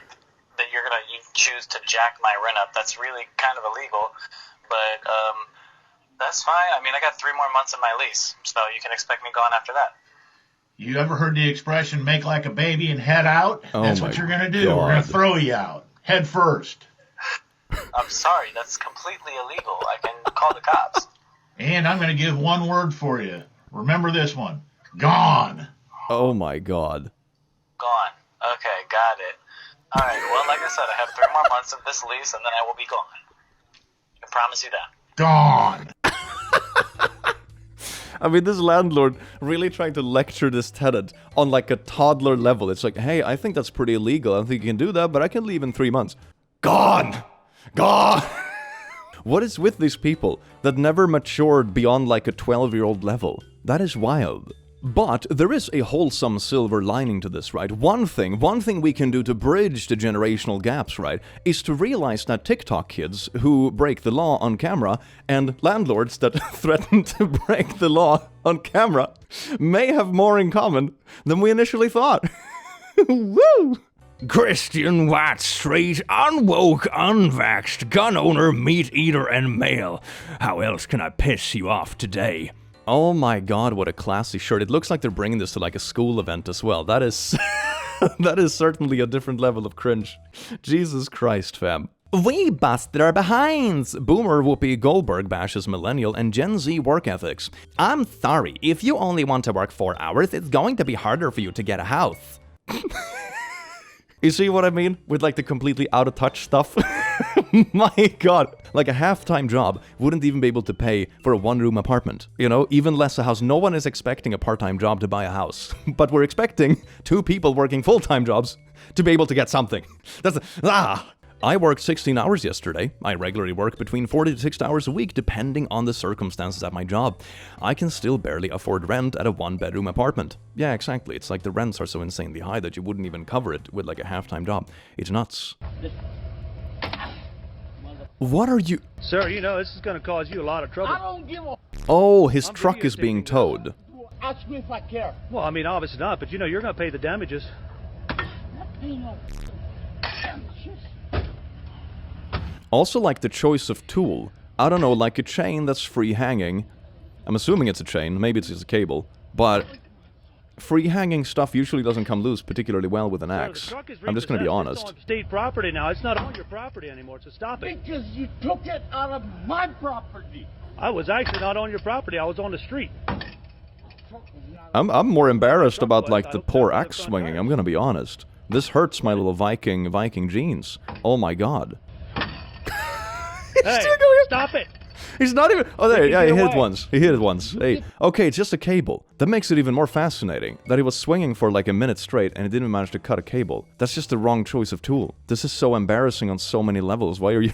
Speaker 15: that you're going to choose to jack my rent up. That's really kind of illegal, but that's fine. I mean, I got 3 more months of my lease, so you can expect me gone after that.
Speaker 14: You ever heard the expression, make like a baby and head out? That's what you're going to do.
Speaker 1: God.
Speaker 14: We're going to throw you out. Head first.
Speaker 15: I'm sorry, that's completely illegal. I can call the cops.
Speaker 14: And I'm going to give one word for you. Remember this one. Gone.
Speaker 1: Oh my god.
Speaker 15: Gone. Okay, got it. Alright, well, like I said, I have 3 more months of this lease and then I will be gone. I promise you that.
Speaker 14: Gone.
Speaker 1: I mean, this landlord really trying to lecture this tenant on like a toddler level. It's like, "Hey, I think that's pretty illegal. I don't think you can do that, but I can leave in 3 months. Gone! Gone! What is with these people that never matured beyond like a 12-year-old level? That is wild. But there is a wholesome silver lining to this, right? One thing we can do to bridge the generational gaps, right, is to realize that TikTok kids who break the law on camera and landlords that threaten to break the law on camera may have more in common than we initially thought. Woo!
Speaker 16: Christian, white, straight, unwoke, unvaxxed, gun owner, meat eater, and male. How else can I piss you off today?
Speaker 1: Oh my god, what a classy shirt. It looks like they're bringing this to like a school event as well. That is that is certainly a different level of cringe. Jesus Christ, fam.
Speaker 8: We busted our behinds.
Speaker 1: Boomer Whoopi Goldberg bashes millennial and Gen Z work ethics.
Speaker 8: I'm sorry, if you only want to work 4 hours, it's going to be harder for you to get a house.
Speaker 1: You see what I mean? With like the completely out of touch stuff? My god. Like a half-time job wouldn't even be able to pay for a 1-room apartment. You know, even less a house. No one is expecting a part-time job to buy a house. But we're expecting 2 people working full-time jobs to be able to get something. I worked 16 hours yesterday. I regularly work between 40 to 60 hours a week depending on the circumstances at my job. I can still barely afford rent at a 1-bedroom apartment. Yeah, exactly. It's like the rents are so insanely high that you wouldn't even cover it with like a half-time job. It's nuts. What are you...
Speaker 17: Sir, you know, this is going to cause you a lot of trouble.
Speaker 18: I don't give a...
Speaker 1: Oh, his truck is being towed.
Speaker 18: Ask me if I care.
Speaker 17: Well, I mean, obviously not, but you know, you're going to pay the damages.
Speaker 18: Not paying no damages.
Speaker 1: Also like the choice of tool. I don't know, like a chain that's free hanging. I'm assuming it's a chain, maybe it's just a cable. But free hanging stuff usually doesn't come loose particularly well with an axe. I'm just gonna be honest.
Speaker 17: It's on state property now, it's not on your property anymore, so stop it.
Speaker 18: Because you took it out of my property.
Speaker 17: I was actually not on your property. I was on the street.
Speaker 1: I'm more embarrassed about like the poor axe swinging. I'm gonna be honest. This hurts my little Viking genes. Oh my god.
Speaker 17: Hey, stop it!
Speaker 1: He's not even. Oh, there. Yeah, he hit it once. He hit it once. Hey, okay, it's just a cable. That makes it even more fascinating. That he was swinging for like a minute straight and he didn't manage to cut a cable. That's just the wrong choice of tool. This is so embarrassing on so many levels. Why are you?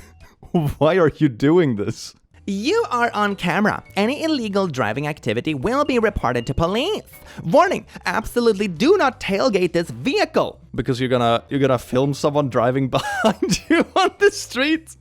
Speaker 1: Why are you doing this?
Speaker 8: You are on camera. Any illegal driving activity will be reported to police. Warning, absolutely do not tailgate this vehicle.
Speaker 1: Because you're gonna film someone driving behind you on the street?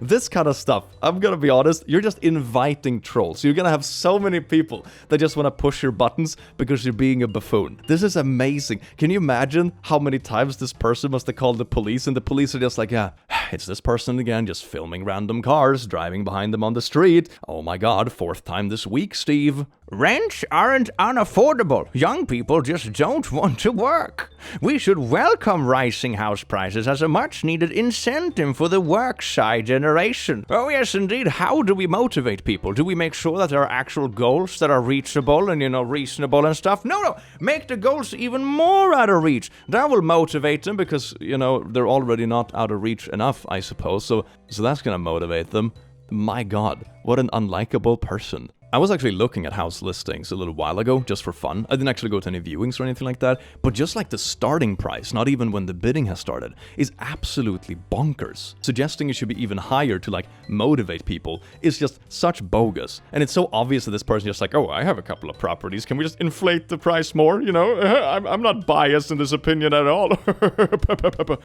Speaker 1: This kind of stuff, I'm gonna be honest, you're just inviting trolls. You're gonna have so many people that just wanna push your buttons because you're being a buffoon. This is amazing. Can you imagine how many times this person must have called the police and the police are just like, yeah, it's this person again, just filming random cars, driving behind them on the street. Oh my god, 4th time this week, Steve.
Speaker 16: Rents aren't unaffordable. Young people just don't want to work. We should welcome rising house prices as a much-needed incentive for the work-shy generation. Oh yes, indeed. How do we motivate people? Do we make sure that there are actual goals that are reachable and, reasonable and stuff? No. Make the goals even more out of reach. That will motivate them because, they're already not out of reach enough, I suppose. So that's gonna motivate them. My god, what an unlikable person. I was actually looking at house listings a little while ago, just for fun. I didn't actually go to any viewings or anything like that, but just like the starting price, not even when the bidding has started, is absolutely bonkers. Suggesting it should be even higher to like motivate people is just such bogus. And it's so obvious that this person just like, oh, I have a couple of properties, can we just inflate the price more, I'm not biased in this opinion at all.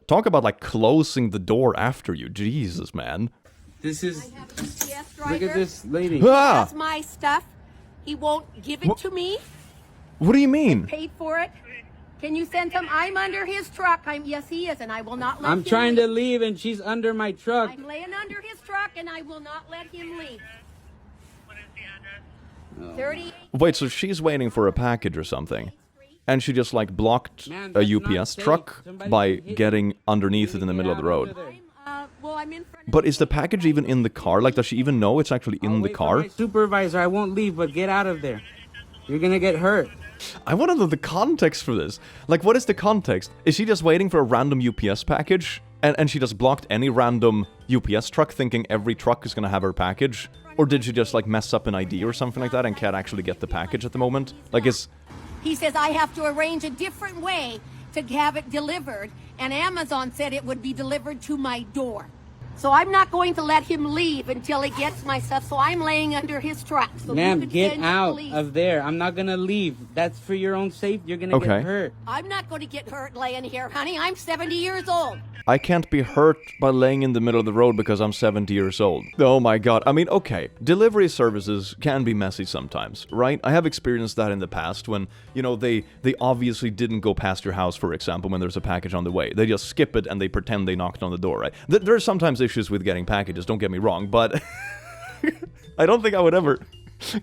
Speaker 16: Talk about like closing the door after you, Jesus, man.
Speaker 19: This is. Look at this lady.
Speaker 18: That's my stuff. He won't give it to me.
Speaker 1: What do you mean?
Speaker 18: Paid for it. Can you send him? I'm under his truck. Yes, he is, and I will not let him
Speaker 19: I'm trying to leave, and she's under my truck.
Speaker 18: I'm laying under his truck, and I will not let him leave. What is the address? 38.
Speaker 1: Wait, so she's waiting for a package or something, and she just like blocked a UPS truck by getting underneath it in the middle of the road.
Speaker 18: Well, I'm in front of
Speaker 1: But is the package even in the car? Like, does she even know it's actually in the car?
Speaker 19: Supervisor, I won't leave, but get out of there. You're gonna get hurt.
Speaker 1: I want to know the context for this. Like, what is the context? Is she just waiting for a random UPS package? And she just blocked any random UPS truck thinking every truck is gonna have her package? Or did she just, like, mess up an ID or something like that and can't actually get the package at the moment? Like,
Speaker 18: He says I have to arrange a different way to have it delivered, and Amazon said it would be delivered to my door. So I'm not going to let him leave until he gets my stuff, so I'm laying under his truck. So
Speaker 19: ma'am, get out of there. I'm not gonna leave. That's for your own safety. You're gonna get hurt.
Speaker 18: I'm not going to get hurt laying here, honey. I'm 70 years old.
Speaker 1: I can't be hurt by laying in the middle of the road because I'm 70 years old. Oh my god. I mean, okay, delivery services can be messy sometimes, right? I have experienced that in the past when, they obviously didn't go past your house, for example, when there's a package on the way. They just skip it and they pretend they knocked on the door, right? There are sometimes issues with getting packages, don't get me wrong, but I don't think I would ever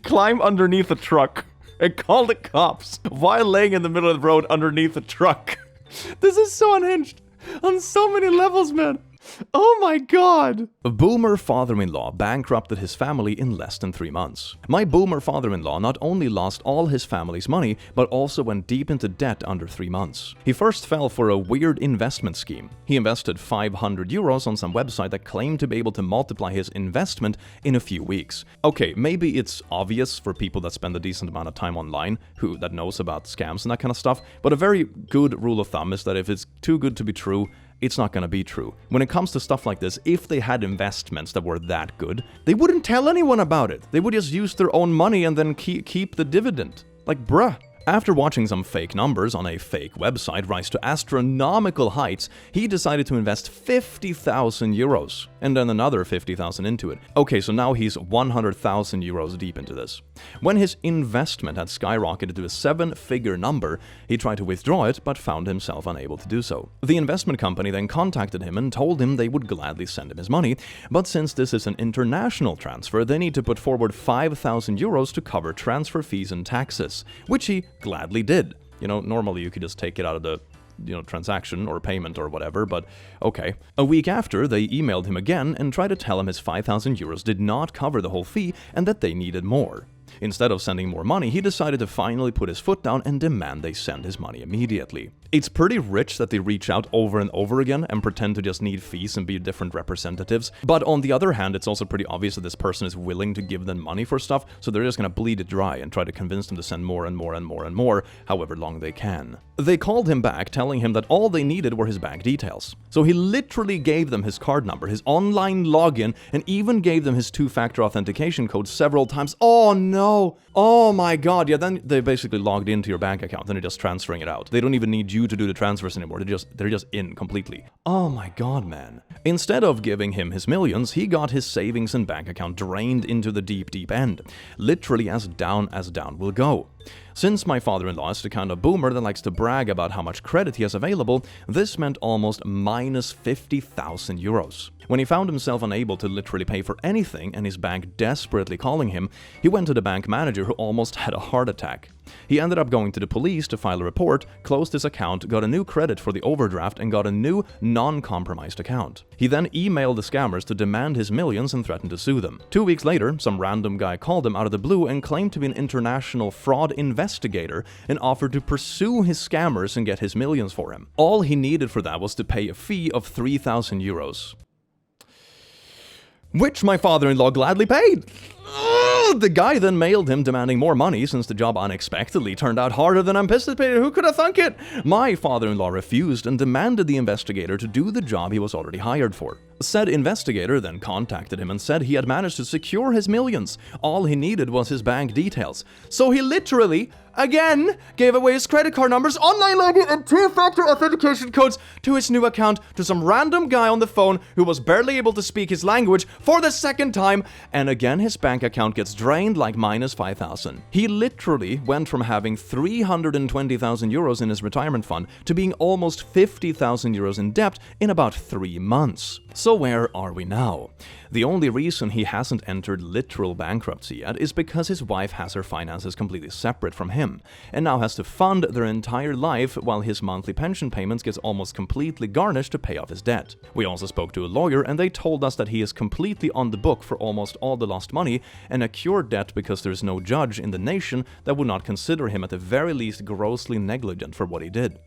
Speaker 1: climb underneath a truck and call the cops while laying in the middle of the road underneath a truck. This is so unhinged. On so many levels, man. Oh my god! A boomer father-in-law bankrupted his family in less than 3 months. My boomer father-in-law not only lost all his family's money, but also went deep into debt under 3 months. He first fell for a weird investment scheme. He invested 500 euros on some website that claimed to be able to multiply his investment in a few weeks. Okay, maybe it's obvious for people that spend a decent amount of time online, that knows about scams and that kind of stuff, but a very good rule of thumb is that if it's too good to be true, it's not gonna be true. When it comes to stuff like this, if they had investments that were that good, they wouldn't tell anyone about it. They would just use their own money and then keep the dividend. Like, bruh. After watching some fake numbers on a fake website rise to astronomical heights, he decided to invest 50,000 euros, and then another 50,000 into it. Okay, so now he's 100,000 euros deep into this. When his investment had skyrocketed to a 7-figure number, he tried to withdraw it, but found himself unable to do so. The investment company then contacted him and told him they would gladly send him his money, but since this is an international transfer, they need to put forward 5,000 euros to cover transfer fees and taxes, which he gladly did. Normally you could just take it out of the transaction or payment or whatever, but okay. A week after, they emailed him again and tried to tell him his 5,000 euros did not cover the whole fee and that they needed more. Instead of sending more money, he decided to finally put his foot down and demand they send his money immediately. It's pretty rich that they reach out over and over again and pretend to just need fees and be different representatives. But on the other hand, it's also pretty obvious that this person is willing to give them money for stuff, so they're just gonna bleed it dry and try to convince them to send more and more and more and more, however long they can. They called him back, telling him that all they needed were his bank details. So he literally gave them his card number, his online login, and even gave them his two-factor authentication code several times. Oh no! Oh my god, yeah, then they basically logged into your bank account, and they're just transferring it out. They don't even need you to do the transfers anymore, they're just in completely. Oh my god, man. Instead of giving him his millions, he got his savings and bank account drained into the deep, deep end. Literally as down will go. Since my father-in-law is the kind of boomer that likes to brag about how much credit he has available, this meant almost minus 50,000 euros. When he found himself unable to literally pay for anything and his bank desperately calling him, he went to the bank manager who almost had a heart attack. He ended up going to the police to file a report, closed his account, got a new credit for the overdraft, and got a new, non-compromised account. He then emailed the scammers to demand his millions and threatened to sue them. 2 weeks later, some random guy called him out of the blue and claimed to be an international fraud investigator and offered to pursue his scammers and get his millions for him. All he needed for that was to pay a fee of 3,000 euros. Which my father-in-law gladly paid. The guy then mailed him demanding more money since the job unexpectedly turned out harder than anticipated. Who could have thunk it? My father-in-law refused and demanded the investigator to do the job he was already hired for. Said investigator then contacted him and said he had managed to secure his millions. All he needed was his bank details. So he literally, again, gave away his credit card numbers, online login, and two-factor authentication codes to his new account to some random guy on the phone who was barely able to speak his language for the second time, and again his bank account gets drained like minus 5,000. He literally went from having 320,000 euros in his retirement fund to being almost 50,000 euros in debt in about 3 months. So where are we now? The only reason he hasn't entered literal bankruptcy yet is because his wife has her finances completely separate from him, and now has to fund their entire life while his monthly pension payments gets almost completely garnished to pay off his debt. We also spoke to a lawyer and they told us that he is completely on the book for almost all the lost money and accrued debt because there's no judge in the nation that would not consider him at the very least grossly negligent for what he did.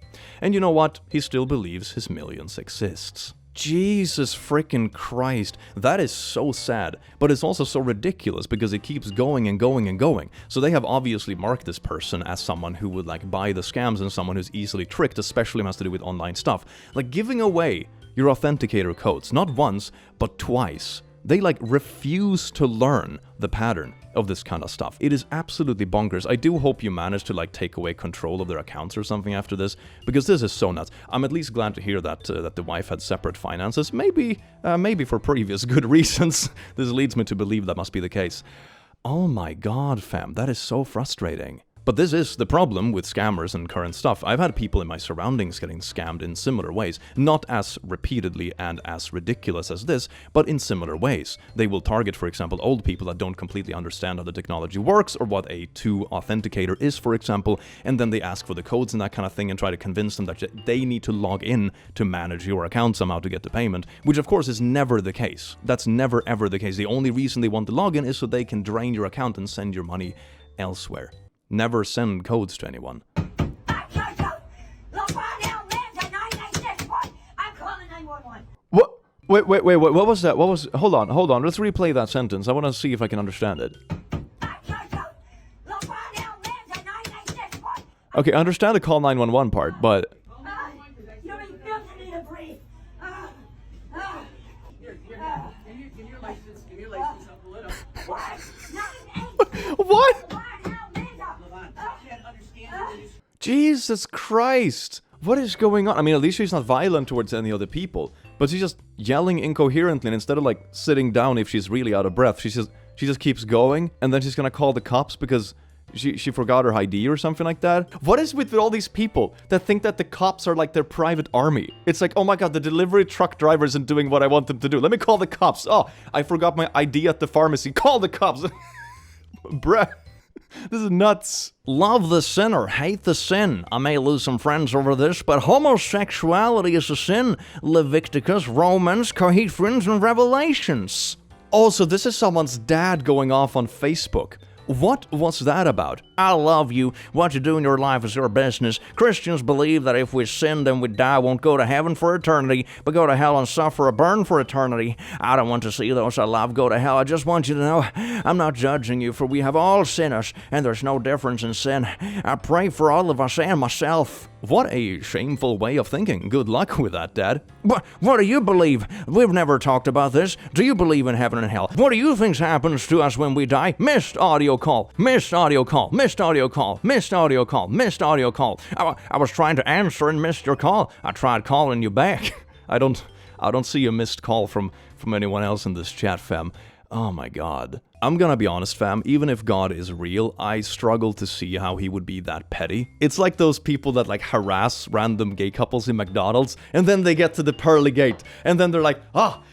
Speaker 1: And you know what? He still believes his millions exists. Jesus frickin' Christ, that is so sad, but it's also so ridiculous because it keeps going and going and going. So they have obviously marked this person as someone who would like buy the scams and someone who's easily tricked, especially when it has to do with online stuff. Like giving away your authenticator codes, not once, but twice. They like refuse to learn the pattern of this kind of stuff. It is absolutely bonkers. I do hope you manage to like take away control of their accounts or something after this, because this is so nuts. I'm at least glad to hear that that the wife had separate finances. Maybe for previous good reasons. This leads me to believe that must be the case. Oh my god, fam, that is so frustrating. But this is the problem with scammers and current stuff. I've had people in my surroundings getting scammed in similar ways. Not as repeatedly and as ridiculous as this, but in similar ways. They will target, for example, old people that don't completely understand how the technology works or what a 2 authenticator is, for example, and then they ask for the codes and that kind of thing and try to convince them that they need to log in to manage your account somehow to get the payment, which of course is never the case. That's never ever the case. The only reason they want the login is so they can drain your account and send your money elsewhere. Never send codes to anyone. What? Wait, what was that? What was... Hold on, let's replay that sentence. I want to see if I can understand it. Okay, I understand the call 911 part, but... What? Jesus Christ! What is going on? I mean, at least she's not violent towards any other people, but she's just yelling incoherently, and instead of like sitting down if she's really out of breath, she just keeps going, and then she's gonna call the cops because she forgot her ID or something like that. What is with all these people that think that the cops are like their private army? It's like, oh my god, the delivery truck driver isn't doing what I want them to do. Let me call the cops. Oh, I forgot my ID at the pharmacy. Call the cops. Bruh. This is nuts.
Speaker 16: Love the sinner, hate the sin. I may lose some friends over this, but homosexuality is a sin. Leviticus, Romans, Corinthians, and Revelations.
Speaker 1: Also, this is someone's dad going off on Facebook. What was that about?
Speaker 16: I love you. What you do in your life is your business. Christians believe that if we sin, then we die, won't go to heaven for eternity, but go to hell and suffer a burn for eternity. I don't want to see those I love go to hell. I just want you to know I'm not judging you, for we have all sinners, and there's no difference in sin. I pray for all of us and myself.
Speaker 1: What a shameful way of thinking. Good luck with that, Dad.
Speaker 16: What do you believe? We've never talked about this. Do you believe in heaven and hell? What do you think happens to us when we die? Missed audio call. Missed audio call. Missed audio call. Missed audio call. Missed audio call. I was trying to answer and missed your call. I tried calling you back.
Speaker 1: I don't see a missed call from anyone else in this chat, fam. Oh my god. I'm gonna be honest, fam, even if God is real, I struggle to see how he would be that petty. It's like those people that like harass random gay couples in McDonald's, and then they get to the pearly gate, and then they're like,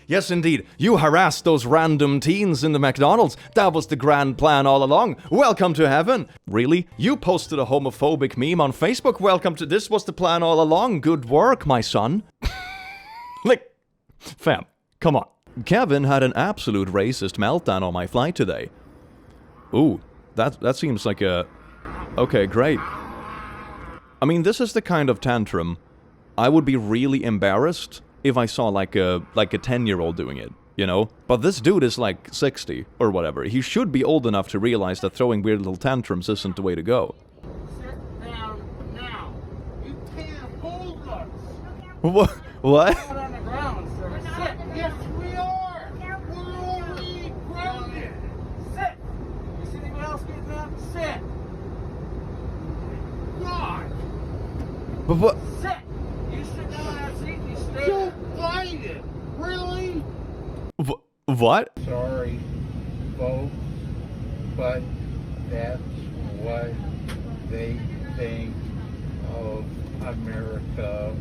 Speaker 1: yes indeed, you harassed those random teens in the McDonald's. That was the grand plan all along. Welcome to heaven. Really? You posted a homophobic meme on Facebook? Welcome to this was the plan all along. Good work, my son. Like, fam, come on. Kevin had an absolute racist meltdown on my flight today. Ooh, that seems like a... Okay, great. I mean, this is the kind of tantrum I would be really embarrassed if I saw like a 10-year-old doing it, you know? But this dude is like 60 or whatever. He should be old enough to realize that throwing weird little tantrums isn't the way to go.
Speaker 20: Sit down now. You can't hold us.
Speaker 1: What?
Speaker 20: Sit on the ground, sir. Sit. Yes, we are. We're only grounded. Sit. You see anyone else getting up? Sit. God.
Speaker 1: But what?
Speaker 20: Sit. You sit down on that seat and you stay. Don't bite it. Really?
Speaker 1: What?
Speaker 20: Sorry, folks, but that's what they think of America.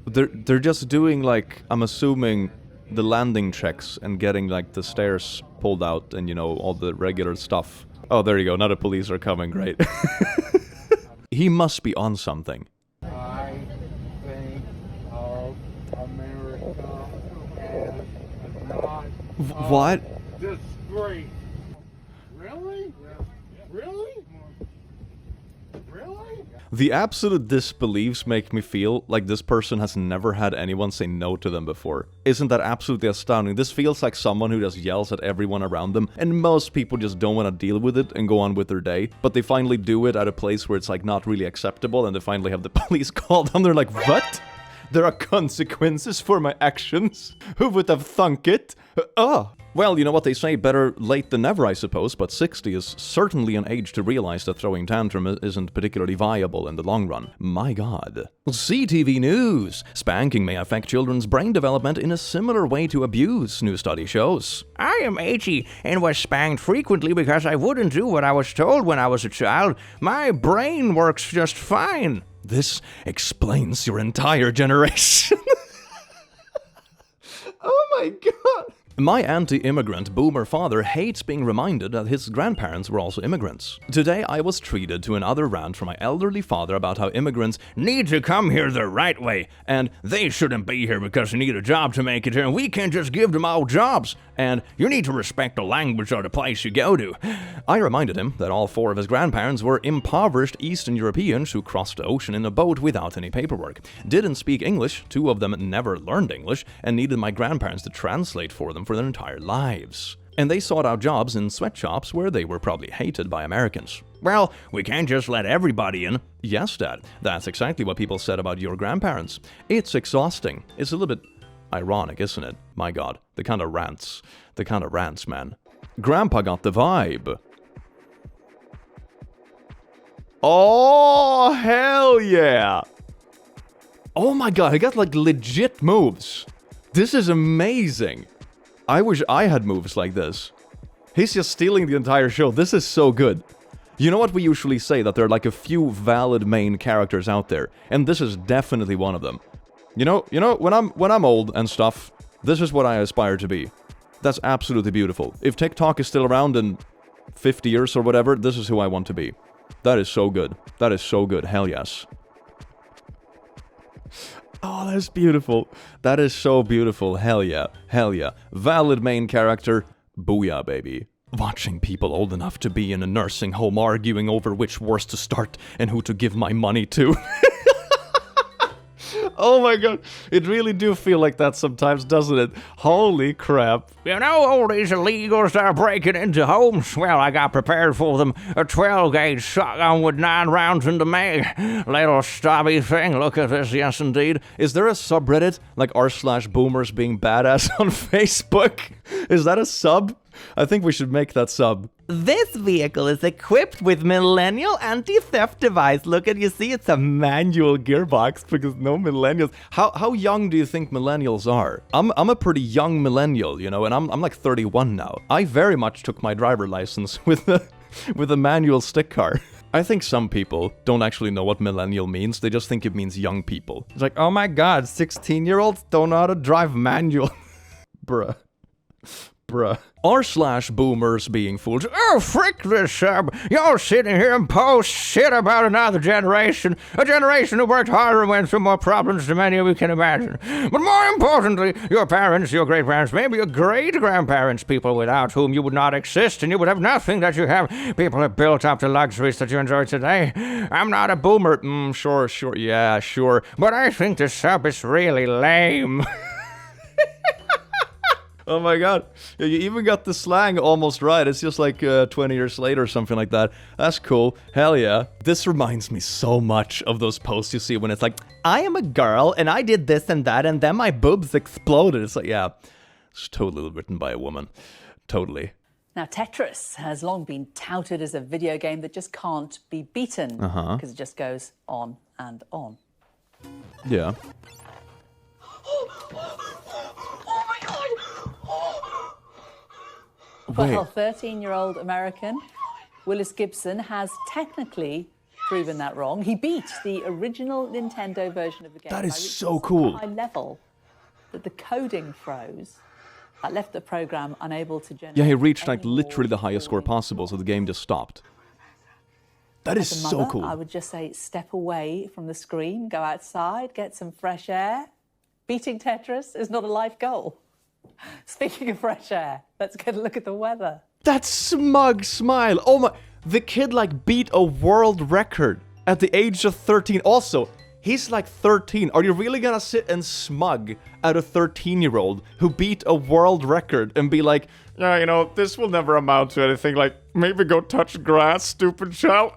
Speaker 1: They're just doing like, I'm assuming, the landing checks and getting like the stairs pulled out and, you know, all the regular stuff. Oh, there you go. Now the police are coming. Great. He must be on something.
Speaker 20: I think of America as not
Speaker 1: What?
Speaker 20: disgrace. Really? Really? Really?
Speaker 1: The absolute disbeliefs make me feel like this person has never had anyone say no to them before. Isn't that absolutely astounding? This feels like someone who just yells at everyone around them, and most people just don't want to deal with it and go on with their day, but they finally do it at a place where it's like not really acceptable, and they finally have the police called and they're like, what? There are consequences for my actions? Who would have thunk it? Well, you know what they say, better late than never, I suppose, but 60 is certainly an age to realize that throwing tantrum isn't particularly viable in the long run. My god. CTV News! Spanking may affect children's brain development in a similar way to abuse, new study shows.
Speaker 16: I am 80 and was spanked frequently because I wouldn't do what I was told when I was a child. My brain works just fine.
Speaker 1: This explains your entire generation. Oh my god. My anti-immigrant boomer father hates being reminded that his grandparents were also immigrants. Today I was treated to another rant from my elderly father about how immigrants
Speaker 16: need to come here the right way, and they shouldn't be here because they need a job to make it here, and we can't just give them all jobs, and you need to respect the language of the place you go to.
Speaker 1: I reminded him that all 4 of his grandparents were impoverished Eastern Europeans who crossed the ocean in a boat without any paperwork, didn't speak English, 2 of them never learned English, and needed my grandparents to translate for them for their entire lives. And they sought out jobs in sweatshops where they were probably hated by Americans.
Speaker 16: Well, we can't just let everybody in.
Speaker 1: Yes, Dad. That's exactly what people said about your grandparents. It's exhausting. It's a little bit ironic, isn't it? My god. The kind of rants, man. Grandpa got the vibe. Oh, hell yeah! Oh my god, he got like legit moves. This is amazing. I wish I had moves like this. He's just stealing the entire show. This is so good. You know what we usually say, that there are like a few valid main characters out there, and this is definitely one of them. You know, when I'm old and stuff, this is what I aspire to be. That's absolutely beautiful. If TikTok is still around, and 50 years or whatever, this is who I want to be. That is so good. That is so good. Hell yes. Oh, that's beautiful. That is so beautiful. Hell yeah. Hell yeah. Valid main character. Booyah, baby. Watching people old enough to be in a nursing home arguing over which wars to start and who to give my money to. Oh my god, it really do feel like that sometimes, doesn't it? Holy crap.
Speaker 16: You know, all these illegals that are breaking into homes? Well, I got prepared for them. A 12-gauge shotgun with 9 rounds in the mag. Little stabby thing, look at this, yes indeed.
Speaker 1: Is there a subreddit, like r/BoomersBeingBadass on Facebook? Is that a sub? I think we should make that sub.
Speaker 8: This vehicle is equipped with millennial anti-theft device. Look at, you see, it's a manual gearbox because no millennials.
Speaker 1: How young do you think millennials are? I'm a pretty young millennial, you know, and I'm like 31 now. I very much took my driver license with a manual stick car. I think some people don't actually know what millennial means. They just think it means young people. It's like, oh my god, 16-year-olds don't know how to drive manual. Bruh.
Speaker 16: r/BoomersBeingFools. Oh, frick this sub. You're sitting here and post shit about another generation. A generation who worked harder and went through more problems than many of you can imagine. But more importantly, your parents, your great-parents, maybe your great-grandparents, people without whom you would not exist and you would have nothing that you have. People have built up the luxuries that you enjoy today. I'm not a boomer.
Speaker 1: Sure, yeah, sure.
Speaker 16: But I think this sub is really lame.
Speaker 1: Oh my god, you even got the slang almost right. It's just like 20 years later or something like that. That's cool. Hell yeah. This reminds me so much of those posts you see when it's like, I am a girl and I did this and that and then my boobs exploded. It's like, yeah, it's totally written by a woman. Totally.
Speaker 21: Now, Tetris has long been touted as a video game that just can't be beaten because it just goes on and on.
Speaker 1: Yeah.
Speaker 21: Well, 13-year-old American Willis Gibson has technically proven that wrong. He beat the original Nintendo version of the game.
Speaker 1: That is so cool.
Speaker 21: High level that the coding froze. That left the program unable to generate.
Speaker 1: Yeah, he reached like literally the highest score possible, so the game just stopped. That is so cool.
Speaker 21: I would just say step away from the screen, go outside, get some fresh air. Beating Tetris is not a life goal. Speaking of fresh air, let's get a look at the weather.
Speaker 1: That smug smile. Oh my, the kid like beat a world record at the age of 13. Also, he's like 13. Are you really gonna sit and smug at a 13-year-old who beat a world record and be like, yeah, you know, this will never amount to anything, like, maybe go touch grass, stupid child.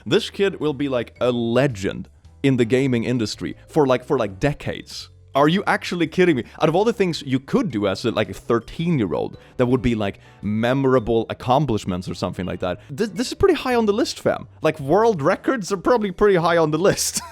Speaker 1: This kid will be like a legend in the gaming industry for like decades. Are you actually kidding me? Out of all the things you could do as a 13-year-old, that would be like memorable accomplishments or something like that. This is pretty high on the list, fam. Like world records are probably pretty high on the list.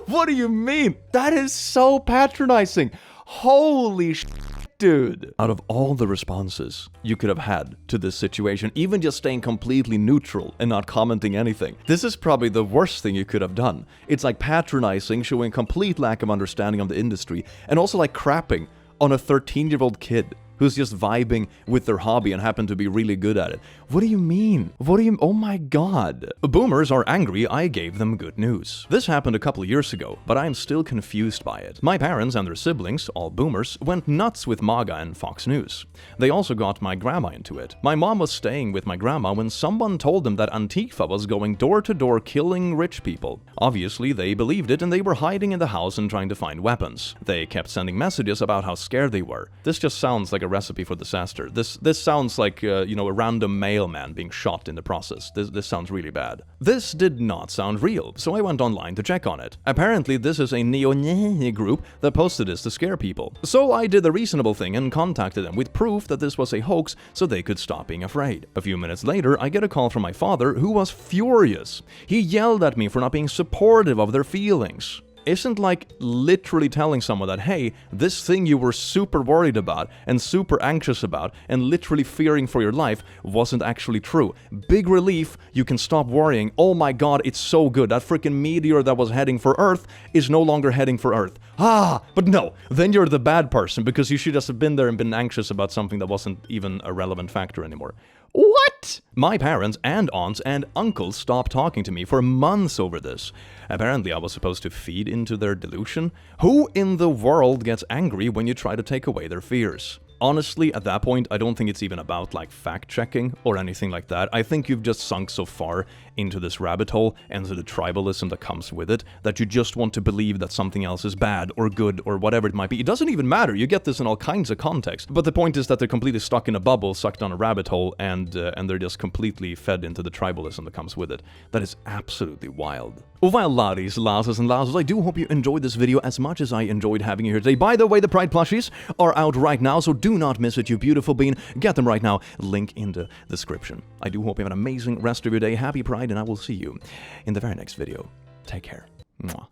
Speaker 1: What do you mean? That is so patronizing. Holy shit, dude. Out of all the responses you could have had to this situation, even just staying completely neutral and not commenting anything, this is probably the worst thing you could have done. It's like patronizing, showing complete lack of understanding of the industry, and also like crapping on a 13-year-old kid who's just vibing with their hobby and happen to be really good at it. What do you mean? Oh my god. Boomers are angry I gave them good news. This happened a couple of years ago, but I'm still confused by it. My parents and their siblings, all boomers, went nuts with MAGA and Fox News. They also got my grandma into it. My mom was staying with my grandma when someone told them that Antifa was going door to door killing rich people. Obviously, they believed it and they were hiding in the house and trying to find weapons. They kept sending messages about how scared they were. This just sounds like a recipe for disaster. This sounds like, you know, a random mailman being shot in the process. This sounds really bad. This did not sound real, so I went online to check on it. Apparently, this is a neo-Nazi group that posted this to scare people. So I did the reasonable thing and contacted them with proof that this was a hoax so they could stop being afraid. A few minutes later, I get a call from my father who was furious. He yelled at me for not being supportive of their feelings. Isn't like literally telling someone that, hey, this thing you were super worried about and super anxious about and literally fearing for your life wasn't actually true. Big relief, you can stop worrying. Oh my god, it's so good. That freaking meteor that was heading for Earth is no longer heading for Earth. But no, then you're the bad person because you should just have been there and been anxious about something that wasn't even a relevant factor anymore. What? What? My parents and aunts and uncles stopped talking to me for months over this. Apparently I was supposed to feed into their delusion. Who in the world gets angry when you try to take away their fears? Honestly, at that point, I don't think it's even about, like, fact-checking or anything like that. I think you've just sunk so far into this rabbit hole and to the tribalism that comes with it that you just want to believe that something else is bad or good or whatever it might be. It doesn't even matter. You get this in all kinds of contexts. But the point is that they're completely stuck in a bubble, sucked on a rabbit hole, and they're just completely fed into the tribalism that comes with it. That is absolutely wild. Well, laddies, lasses, and lasses, I do hope you enjoyed this video as much as I enjoyed having you here today. By the way, the Pride plushies are out right now, so do not miss it, you beautiful bean. Get them right now. Link in the description. I do hope you have an amazing rest of your day. Happy Pride, and I will see you in the very next video. Take care. Mwah.